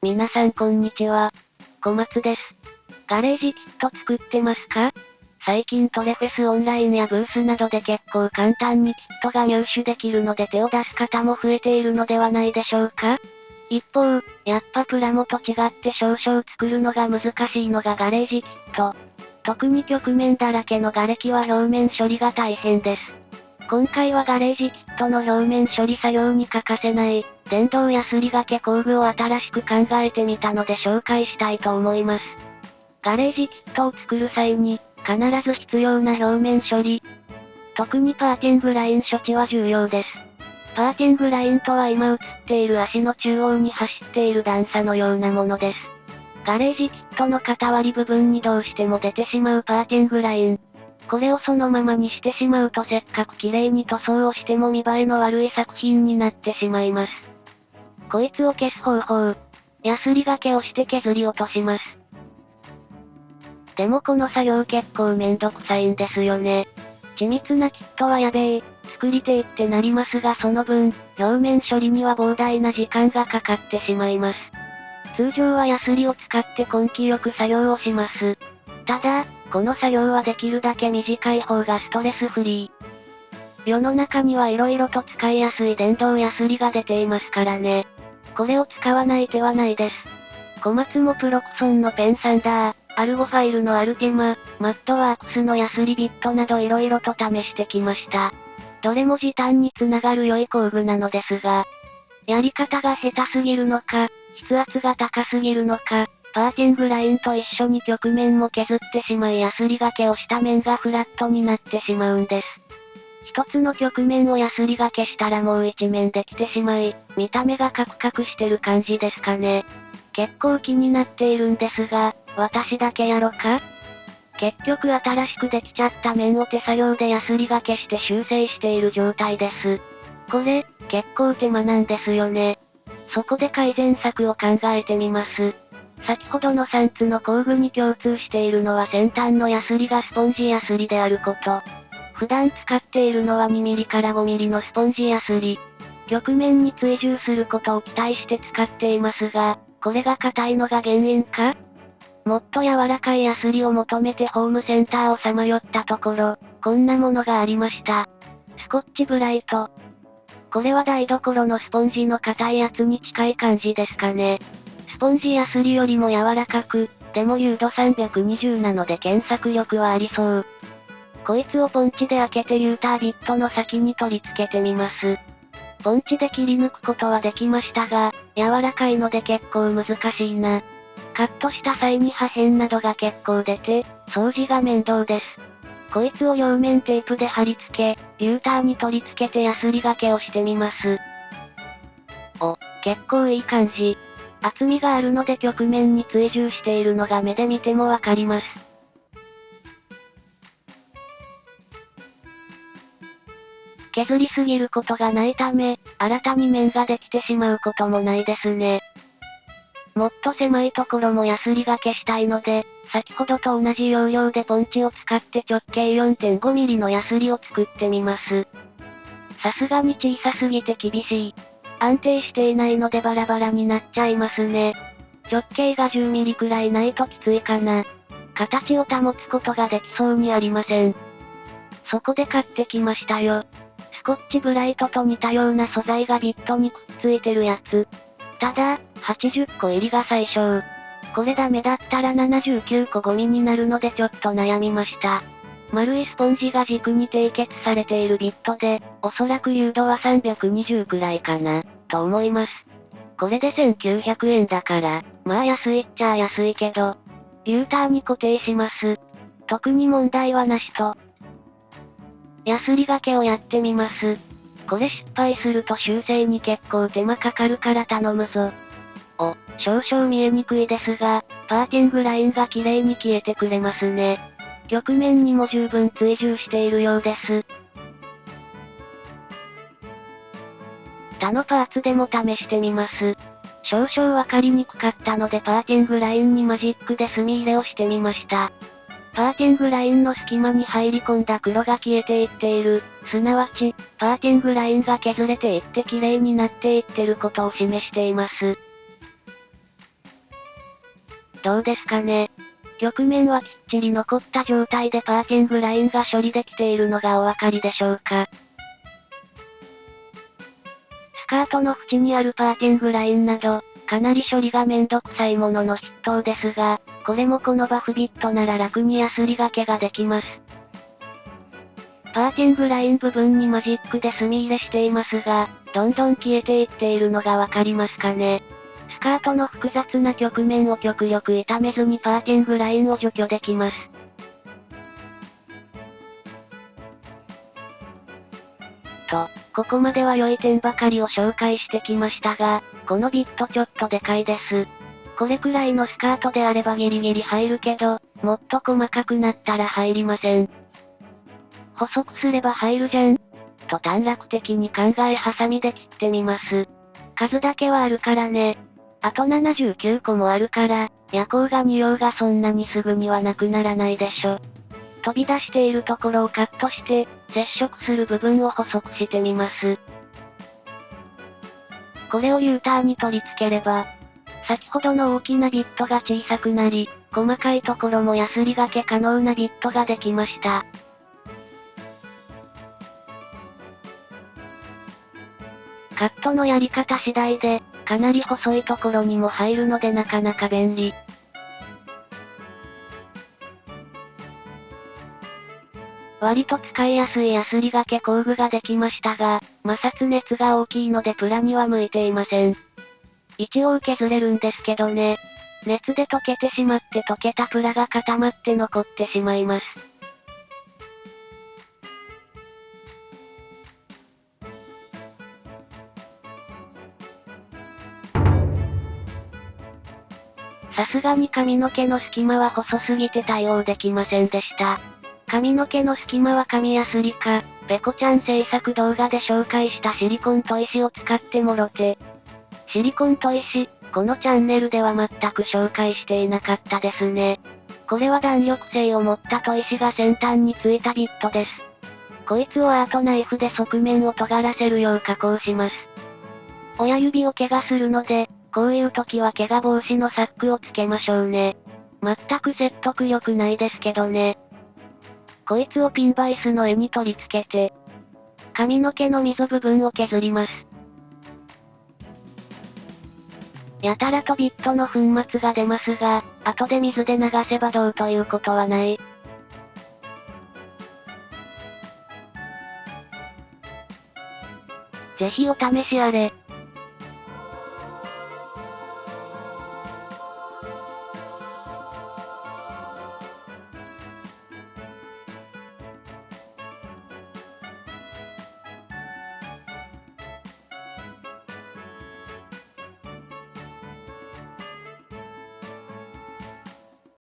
皆さんこんにちは。小松です。ガレージキット作ってますか？最近トレフェスオンラインやブースなどで結構簡単にキットが入手できるので手を出す方も増えているのではないでしょうか？一方、やっぱプラモと違って少々作るのが難しいのがガレージキット。特に曲面だらけの瓦礫は表面処理が大変です。今回はガレージキットの表面処理作業に欠かせない、電動ヤスリ掛け工具を新しく考えてみたので紹介したいと思います。ガレージキットを作る際に、必ず必要な表面処理。特にパーティングライン処置は重要です。パーティングラインとは今映っている足の中央に走っている段差のようなものです。ガレージキットの片割り部分にどうしても出てしまうパーティングライン。これをそのままにしてしまうとせっかく綺麗に塗装をしても見栄えの悪い作品になってしまいます。こいつを消す方法。ヤスリ掛けをして削り落とします。でもこの作業結構めんどくさいんですよね。緻密なキットはやべえ、作りてえってなりますがその分、表面処理には膨大な時間がかかってしまいます。通常はヤスリを使って根気よく作業をします。ただ、この作業はできるだけ短い方がストレスフリー。世の中には色々と使いやすい電動ヤスリが出ていますからね。これを使わない手はないです。小松もプロクソンのペンサンダー、アルゴファイルのアルティマ、マットワークスのヤスリビットなど色々と試してきました。どれも時短につながる良い工具なのですが、やり方が下手すぎるのか、筆圧が高すぎるのか、パーティングラインと一緒に曲面も削ってしまいヤスリ掛けをした面がフラットになってしまうんです。一つの曲面をヤスリ掛けしたらもう一面できてしまい、見た目がカクカクしてる感じですかね。結構気になっているんですが、私だけやろか？結局新しくできちゃった面を手作業でヤスリ掛けして修正している状態です。これ、結構手間なんですよね。そこで改善策を考えてみます。先ほどの3つの工具に共通しているのは先端のヤスリがスポンジヤスリであること。普段使っているのは2ミリから5ミリのスポンジヤスリ。曲面に追従することを期待して使っていますが、これが硬いのが原因か？もっと柔らかいヤスリを求めてホームセンターをさまよったところ、こんなものがありました。スコッチブライト。これは台所のスポンジの硬いやつに近い感じですかね。スポンジヤスリよりも柔らかく、でも流度320なので検索力はありそう。こいつをポンチで開けてユータービットの先に取り付けてみます。ポンチで切り抜くことはできましたが、柔らかいので結構難しいな。カットした際に破片などが結構出て、掃除が面倒です。こいつを両面テープで貼り付け、ユーターに取り付けてヤスリ掛けをしてみます。お、結構いい感じ。厚みがあるので曲面に追従しているのが目で見てもわかります。削りすぎることがないため、新たに面ができてしまうこともないですね。もっと狭いところもヤスリ掛けしたいので、先ほどと同じ要領でポンチを使って直径 4.5 ミリのヤスリを作ってみます。さすがに小さすぎて厳しい。安定していないのでバラバラになっちゃいますね。直径が10ミリくらいないときついかな。形を保つことができそうにありません。そこで買ってきましたよ。スコッチブライトと似たような素材がビットにくっついてるやつ。ただ、80個入りが最小。これダメだったら79個ゴミになるのでちょっと悩みました。丸いスポンジが軸に締結されているビットで、おそらく誘導は320くらいかな、と思います。これで1900円だから、まあ安いっちゃ安いけど、リューターに固定します。特に問題はなしと。ヤスリ掛けをやってみます。これ失敗すると修正に結構手間かかるから頼むぞ。お、少々見えにくいですが、パーティングラインが綺麗に消えてくれますね。曲面にも十分追従しているようです。他のパーツでも試してみます。少々わかりにくかったのでパーティングラインにマジックで墨入れをしてみました。パーティングラインの隙間に入り込んだ黒が消えていっている、すなわち、パーティングラインが削れていって綺麗になっていってることを示しています。どうですかね。曲面はきっちり残った状態でパーキングラインが処理できているのがお分かりでしょうか。スカートの縁にあるパーキングラインなど、かなり処理がめんどくさいものの筆頭ですが、これもこのバフビットなら楽にヤスリがけができます。パーキングライン部分にマジックで墨入れしていますが、どんどん消えていっているのがわかりますかね。スカートの複雑な曲面を極力傷めずにパーキングラインを除去できます。と、ここまでは良い点ばかりを紹介してきましたが、このビットちょっとでかいです。これくらいのスカートであればギリギリ入るけど、もっと細かくなったら入りません。細くすれば入るじゃんと短絡的に考えハサミで切ってみます。数だけはあるからね。あと79個もあるから、夜光が匂うがそんなにすぐにはなくならないでしょ。飛び出しているところをカットして、接触する部分を細くしてみます。これを U ターンに取り付ければ、先ほどの大きなビットが小さくなり、細かいところもヤスリがけ可能なビットができました。カットのやり方次第で、かなり細いところにも入るのでなかなか便利。割と使いやすいヤスリがけ工具ができましたが、摩擦熱が大きいのでプラには向いていません。一応削れるんですけどね。熱で溶けてしまって溶けたプラが固まって残ってしまいます。さすがに髪の毛の隙間は細すぎて対応できませんでした。髪の毛の隙間は紙やすりか、ペコちゃん制作動画で紹介したシリコン砥石を使ってもろて。シリコン砥石、このチャンネルでは全く紹介していなかったですね。これは弾力性を持った砥石が先端についたビットです。こいつをアートナイフで側面を尖らせるよう加工します。親指を怪我するので、こういう時は怪我防止のサックをつけましょうね。全く説得力ないですけどね。こいつをピンバイスの柄に取り付けて、髪の毛の溝部分を削ります。やたらとビットの粉末が出ますが、後で水で流せばどうということはない。ぜひお試しあれ。